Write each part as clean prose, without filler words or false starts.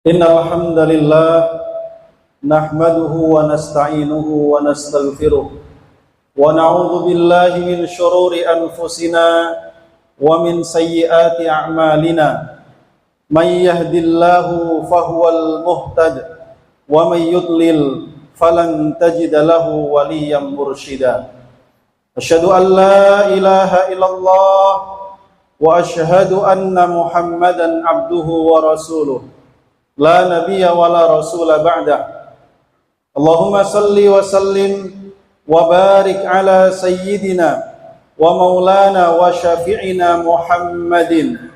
Innal hamdalillah nahmaduhu wa nasta'inuhu wa nastaghfiruh wa na'udzu billahi min shururi anfusina wa min sayyiati a'malina. May yahdihillahu fahuwal muhtad wa may yudlil falan tajida lahu waliyyan mursyida. Asyhadu an la ilaha illallah wa asyhadu anna Muhammadan abduhu wa rasuluh. La nabiyya wa la rasula ba'dah. Allahumma salli wa sallim wa barik ala sayyidina wa maulana wa syafi'ina Muhammadin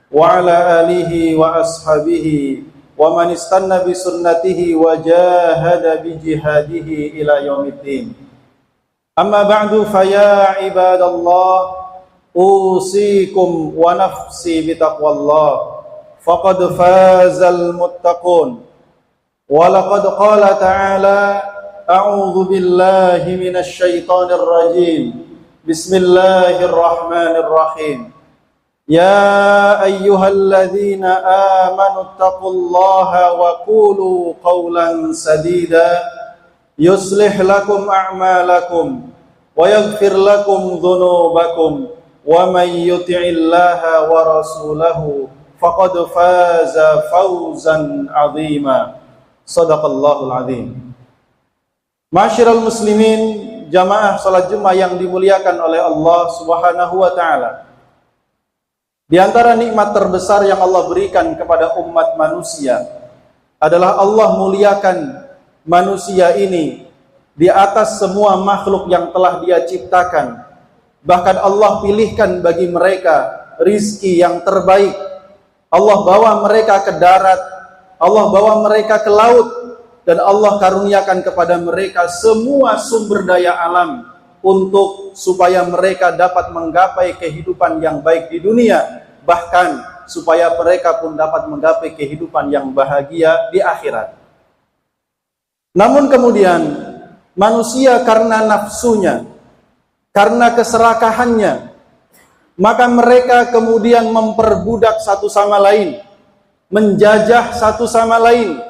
wa ala alihi wa ashabihi wa man istanna bi sunnatihi wa jahada bi jihadihi ila yaumiddin. Amma ba'du fa ya ibadallah usikum wa nafsi bi taqwallah faqad fazal muttaqun. Wa laqad qala ta'ala a'udzu billahi minasy syaithanir rajim. Bismillahirrahmanirrahim. Ya ayyuhalladzina amanu taqullaha wa qulu qawlan sadida yuslih lakum a'malakum wa yaghfir lakum dhunubakum wa may yuti'illaha wa rasulahu faqad faza fawzan 'azima. Shadaqallahul 'azim. Ma'asyiral muslimin, jamaah salat Jumat yang dimuliakan oleh Allah Subhanahu wa taala. Di antara nikmat terbesar yang Allah berikan kepada umat manusia adalah Allah muliakan manusia ini di atas semua makhluk yang telah Dia ciptakan. Bahkan Allah pilihkan bagi mereka rizki yang terbaik. Allah bawa mereka ke darat, Allah bawa mereka ke laut, dan Allah karuniakan kepada mereka semua sumber daya alam supaya mereka dapat menggapai kehidupan yang baik di dunia, bahkan supaya mereka pun dapat menggapai kehidupan yang bahagia di akhirat. Namun kemudian manusia karena nafsunya, karena keserakahannya, maka mereka kemudian memperbudak satu sama lain, menjajah satu sama lain,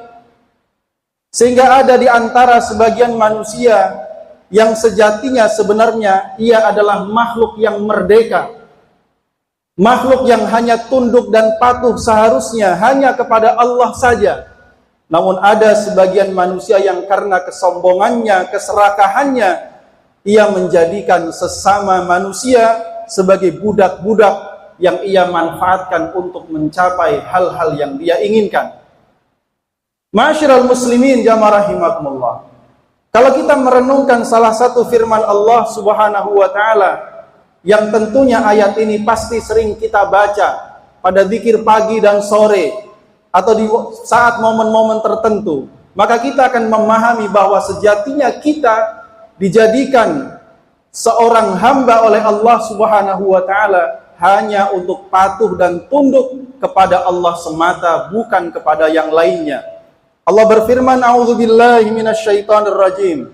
sehingga ada di antara sebagian manusia yang sejatinya sebenarnya ia adalah makhluk yang merdeka, makhluk yang hanya tunduk dan patuh seharusnya hanya kepada Allah saja. Namun ada sebagian manusia yang karena kesombongannya, keserakahannya, ia menjadikan sesama manusia sebagai budak-budak yang ia manfaatkan untuk mencapai hal-hal yang dia inginkan. Ma'asyiral muslimin jamaah rahimakumullah. Kalau kita merenungkan salah satu firman Allah Subhanahu wa taala yang tentunya ayat ini pasti sering kita baca pada zikir pagi dan sore atau di saat momen-momen tertentu, maka kita akan memahami bahwa sejatinya kita dijadikan seorang hamba oleh Allah Subhanahu wa taala hanya untuk patuh dan tunduk kepada Allah semata, bukan kepada yang lainnya. Allah berfirman, a'udzubillahi minasyaitonir rajim.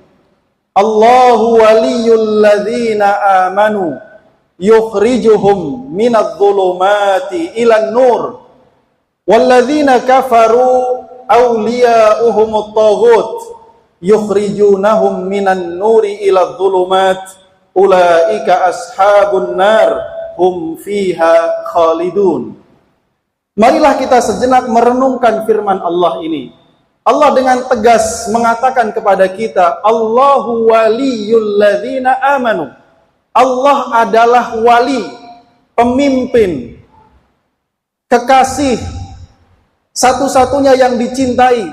Allahu waliyyul ladzina amanu yukhrijuhum minadh-dhulumati ilan nur walladzina kafaru awliya'uhumut taghut yukhrijunahum minan nuri iladh-dhulumat ulaika ashabun nar hum fiha khalidun. Marilah kita sejenak merenungkan firman Allah ini. Allah dengan tegas mengatakan kepada kita, Allahu waliyul ladzina amanu. Allah adalah wali, pemimpin, kekasih, satu-satunya yang dicintai,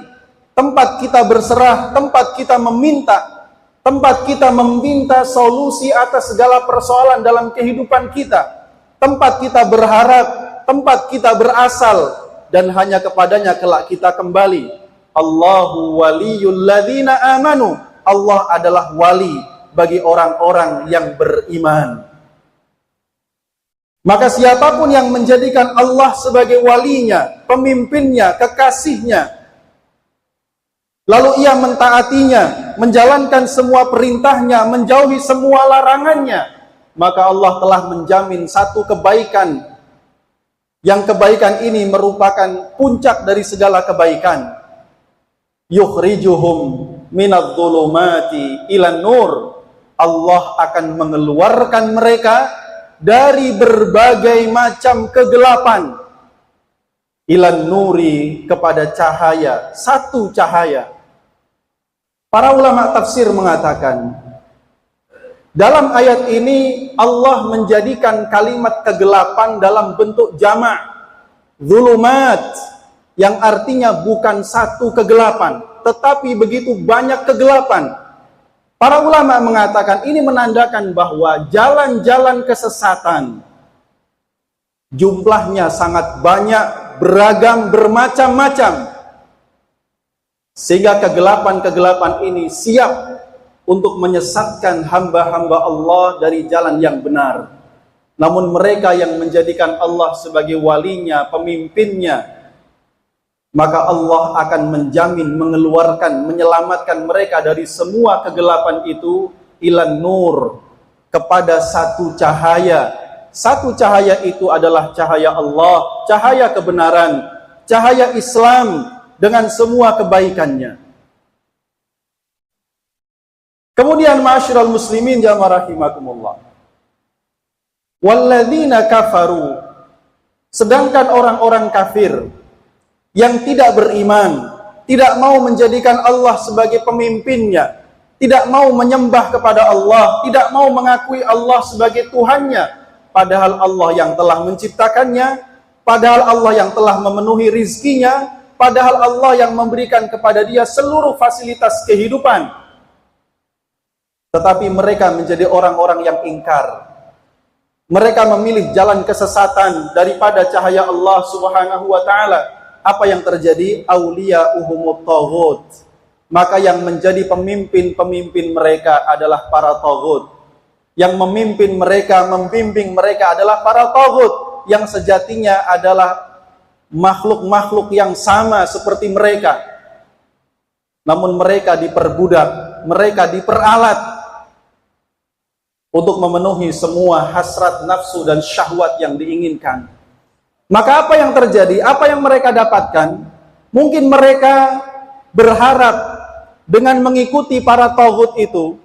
tempat kita berserah, tempat kita meminta, tempat kita meminta solusi atas segala persoalan dalam kehidupan kita, tempat kita berharap, tempat kita berasal, dan hanya kepadanya kelak kita kembali. Allahu waliyul ladzina amanu. Allah adalah wali bagi orang-orang yang beriman. Maka siapapun yang menjadikan Allah sebagai walinya, pemimpinnya, kekasihnya, lalu ia mentaatinya, menjalankan semua perintahnya, menjauhi semua larangannya, maka Allah telah menjamin satu kebaikan yang kebaikan ini merupakan puncak dari segala kebaikan. Yukhrijuhum minadh-dhulumati ilan nur. Allah akan mengeluarkan mereka dari berbagai macam kegelapan ilan nuri, kepada cahaya, satu cahaya. Para ulama tafsir mengatakan, dalam ayat ini Allah menjadikan kalimat kegelapan dalam bentuk jamak, zulumat, yang artinya bukan satu kegelapan, tetapi begitu banyak kegelapan. Para ulama mengatakan ini menandakan bahwa jalan-jalan kesesatan jumlahnya sangat banyak, beragam, bermacam-macam, sehingga kegelapan-kegelapan ini siap untuk menyesatkan hamba-hamba Allah dari jalan yang benar. Namun mereka yang menjadikan Allah sebagai walinya, pemimpinnya, maka Allah akan menjamin, mengeluarkan, menyelamatkan mereka dari semua kegelapan itu ilan nur, kepada satu cahaya. Satu cahaya itu adalah cahaya Allah, cahaya kebenaran, cahaya Islam dengan semua kebaikannya. Kemudian ma'asyiral muslimin jamaah rahimakumullah, walladzina kafaru, sedangkan orang-orang kafir yang tidak beriman, tidak mau menjadikan Allah sebagai pemimpinnya, tidak mau menyembah kepada Allah, tidak mau mengakui Allah sebagai Tuhannya, padahal Allah yang telah menciptakannya, padahal Allah yang telah memenuhi rizkinya, padahal Allah yang memberikan kepada dia seluruh fasilitas kehidupan. Tetapi mereka menjadi orang-orang yang ingkar. Mereka memilih jalan kesesatan daripada cahaya Allah Subhanahu wa ta'ala. Apa yang terjadi? Auliya'uhumut taghut. Maka yang menjadi pemimpin-pemimpin mereka adalah para taghut. Yang memimpin mereka, membimbing mereka adalah para taghut, yang sejatinya adalah makhluk-makhluk yang sama seperti mereka. Namun mereka diperbudak, mereka diperalat untuk memenuhi semua hasrat nafsu dan syahwat yang diinginkan. Maka apa yang terjadi? Apa yang mereka dapatkan? Mungkin mereka berharap dengan mengikuti para taghut itu,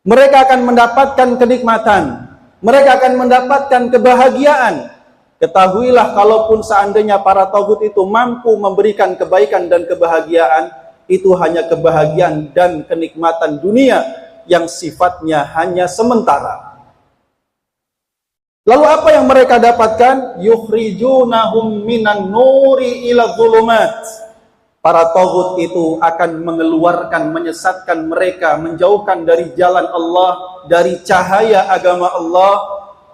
mereka akan mendapatkan kenikmatan, mereka akan mendapatkan kebahagiaan. Ketahuilah, kalaupun seandainya para taghut itu mampu memberikan kebaikan dan kebahagiaan, itu hanya kebahagiaan dan kenikmatan dunia yang sifatnya hanya sementara. Lalu apa yang mereka dapatkan? Yukhrijunahum minan nuri ila dhulumat. Para taghut itu akan mengeluarkan, menyesatkan mereka, menjauhkan dari jalan Allah, dari cahaya agama Allah,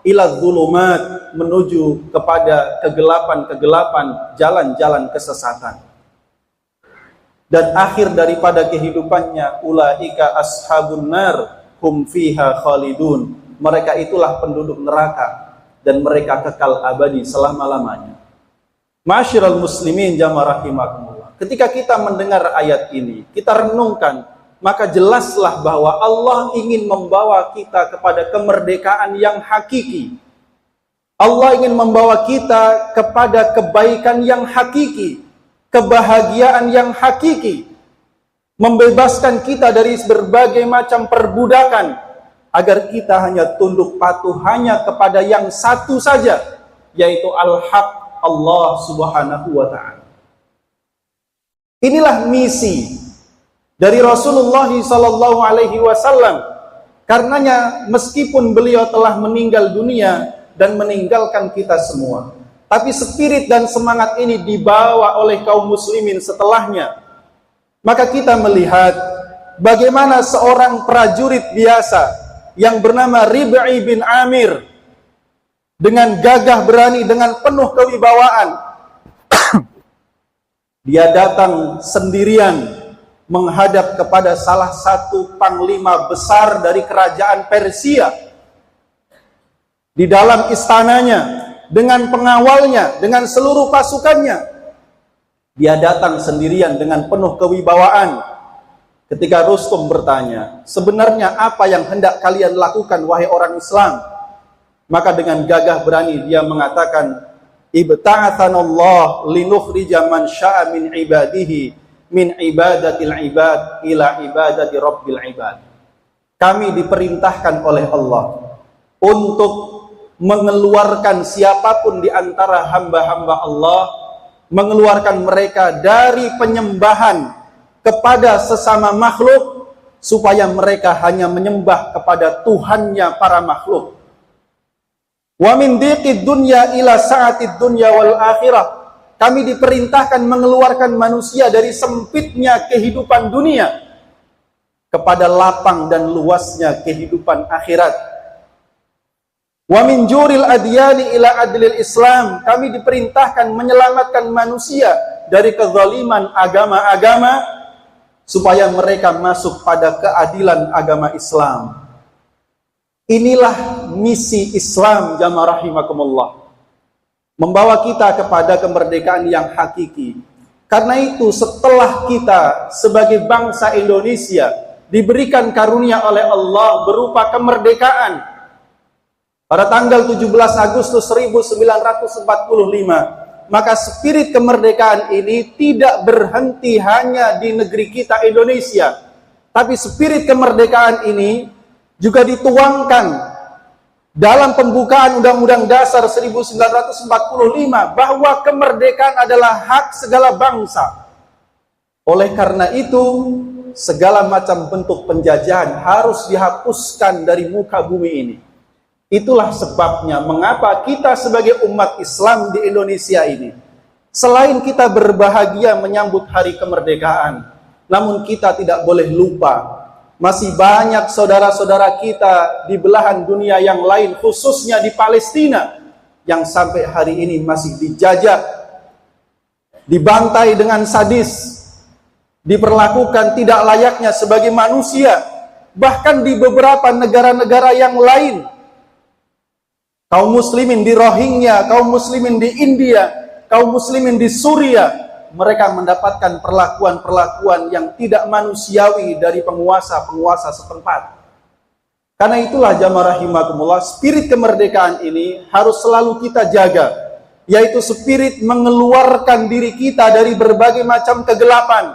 ila dhulumat, menuju kepada kegelapan-kegelapan, jalan-jalan kesesatan. Dan akhir daripada kehidupannya, ulaika ashabun nar hum fiha khalidun. Mereka itulah penduduk neraka dan mereka kekal abadi selama-lamanya. Ma'asyiral muslimin jamaah rahimakumullah. Ketika kita mendengar ayat ini, kita renungkan, maka jelaslah bahwa Allah ingin membawa kita kepada kemerdekaan yang hakiki. Allah ingin membawa kita kepada kebaikan yang hakiki, kebahagiaan yang hakiki, membebaskan kita dari berbagai macam perbudakan, agar kita hanya tunduk patuh hanya kepada yang satu saja, yaitu al-haq, Allah Subhanahu wa ta'ala. Inilah misi dari Rasulullah sallallahu alaihi wasallam. Karenanya meskipun beliau telah meninggal dunia dan meninggalkan kita semua, tapi spirit dan semangat ini dibawa oleh kaum muslimin setelahnya. Maka kita melihat bagaimana seorang prajurit biasa yang bernama Rib'i bin Amir dengan gagah berani, dengan penuh kewibawaan, dia datang sendirian menghadap kepada salah satu panglima besar dari kerajaan Persia. Di dalam istananya, dengan pengawalnya, dengan seluruh pasukannya, dia datang sendirian dengan penuh kewibawaan. Ketika Rustum bertanya, sebenarnya apa yang hendak kalian lakukan wahai orang Islam? Maka dengan gagah berani dia mengatakan, ibta'atsanallah linukhrija man syaa'a min ibadihi min ibadatil ibad ila ibadati rabbil ibad. Kami diperintahkan oleh Allah untuk mengeluarkan siapapun di antara hamba-hamba Allah, mengeluarkan mereka dari penyembahan kepada sesama makhluk, supaya mereka hanya menyembah kepada Tuhannya para makhluk. Wa min diqid dunya ila sa'atid dunya wal akhirah. Kami diperintahkan mengeluarkan manusia dari sempitnya kehidupan dunia kepada lapang dan luasnya kehidupan akhirat. Wa min juril adyani ila adlil Islam. Kami diperintahkan menyelamatkan manusia dari kezaliman agama-agama supaya mereka masuk pada keadilan agama Islam. Inilah misi Islam, jamaah rahimakumullah. Membawa kita kepada kemerdekaan yang hakiki. Karena itu setelah kita sebagai bangsa Indonesia diberikan karunia oleh Allah berupa kemerdekaan pada tanggal 17 Agustus 1945, maka spirit kemerdekaan ini tidak berhenti hanya di negeri kita Indonesia, tapi spirit kemerdekaan ini juga dituangkan dalam pembukaan Undang-Undang Dasar 1945 bahwa kemerdekaan adalah hak segala bangsa. Oleh karena itu, segala macam bentuk penjajahan harus dihapuskan dari muka bumi ini. Itulah sebabnya mengapa kita sebagai umat Islam di Indonesia ini, selain kita berbahagia menyambut hari kemerdekaan, namun kita tidak boleh lupa masih banyak saudara-saudara kita di belahan dunia yang lain, khususnya di Palestina, yang sampai hari ini masih dijajah, dibantai dengan sadis, diperlakukan tidak layaknya sebagai manusia. Bahkan di beberapa negara-negara yang lain, kaum muslimin di Rohingya, kaum muslimin di India, kaum muslimin di Suriah, mereka mendapatkan perlakuan-perlakuan yang tidak manusiawi dari penguasa-penguasa setempat. Karena itulah jamaah rahimakumullah, spirit kemerdekaan ini harus selalu kita jaga, yaitu spirit mengeluarkan diri kita dari berbagai macam kegelapan,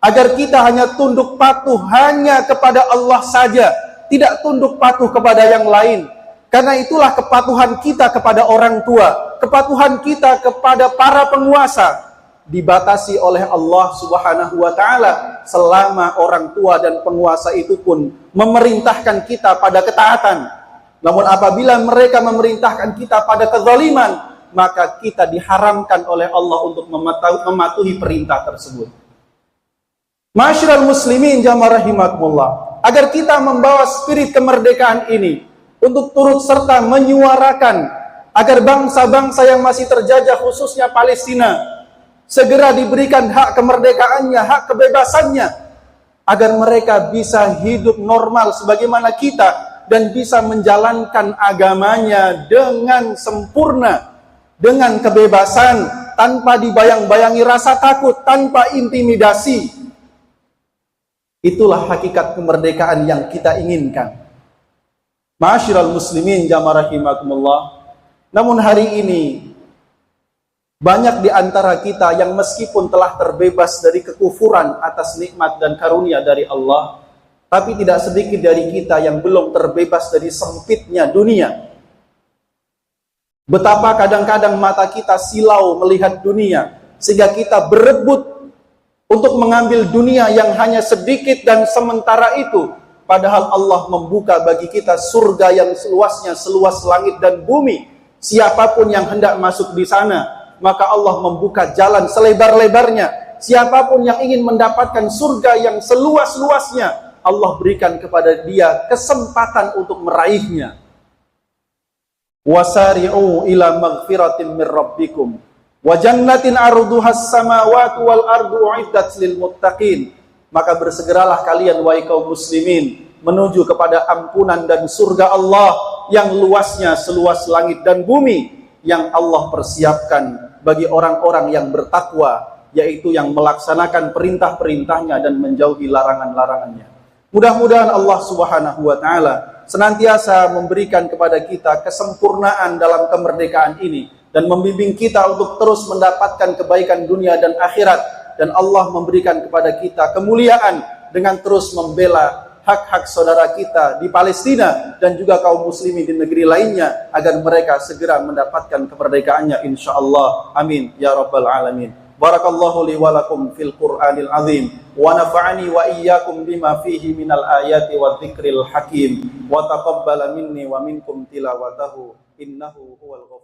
agar kita hanya tunduk patuh hanya kepada Allah saja, tidak tunduk patuh kepada yang lain. Karena itulah kepatuhan kita kepada orang tua, kepatuhan kita kepada para penguasa dibatasi oleh Allah Subhanahu wa taala selama orang tua dan penguasa itu pun memerintahkan kita pada ketaatan. Namun apabila mereka memerintahkan kita pada kezaliman, maka kita diharamkan oleh Allah untuk mematuhi perintah tersebut. Ma'asyiral muslimin jamaah rahimakumullah, agar kita membawa spirit kemerdekaan ini untuk turut serta menyuarakan agar bangsa-bangsa yang masih terjajah, khususnya Palestina, segera diberikan hak kemerdekaannya, hak kebebasannya, agar mereka bisa hidup normal sebagaimana kita dan bisa menjalankan agamanya dengan sempurna, dengan kebebasan, tanpa dibayang-bayangi rasa takut, tanpa intimidasi. Itulah hakikat kemerdekaan yang kita inginkan. Ma'asyiral muslimin jamaah rahimakumullah. Namun hari ini banyak di antara kita yang meskipun telah terbebas dari kekufuran atas nikmat dan karunia dari Allah, tapi tidak sedikit dari kita yang belum terbebas dari sempitnya dunia. Betapa kadang-kadang mata kita silau melihat dunia, sehingga kita berebut untuk mengambil dunia yang hanya sedikit dan sementara itu, padahal Allah membuka bagi kita surga yang seluasnya seluas langit dan bumi. Siapapun yang hendak masuk di sana, maka Allah membuka jalan selebar-lebarnya. Siapapun yang ingin mendapatkan surga yang seluas-luasnya, Allah berikan kepada dia kesempatan untuk meraihnya. Wasari'u ila maghfiratin min rabbikum wa jannatin arduhas samawati wal ardu uiddat lil muttaqin. Maka bersegeralah kalian wahai kaum muslimin menuju kepada ampunan dan surga Allah yang luasnya seluas langit dan bumi, yang Allah persiapkan bagi orang-orang yang bertakwa, yaitu yang melaksanakan perintah-perintahnya dan menjauhi larangan-larangannya. Mudah-mudahan Allah Subhanahu wa taala senantiasa memberikan kepada kita kesempurnaan dalam kemerdekaan ini, dan membimbing kita untuk terus mendapatkan kebaikan dunia dan akhirat. Dan Allah memberikan kepada kita kemuliaan dengan terus membela hak-hak saudara kita di Palestina dan juga kaum muslimin di negeri lainnya agar mereka segera mendapatkan kemerdekaannya insyaallah. Amin ya rabbal alamin. Barakallahu li wa lakum fil Qur'anil azim wa nafa'ani wa iyyakum bima fihi minal ayati wa dzikril hakim wa taqabbala minni wa minkum tilawatahu innahu huwal ghafur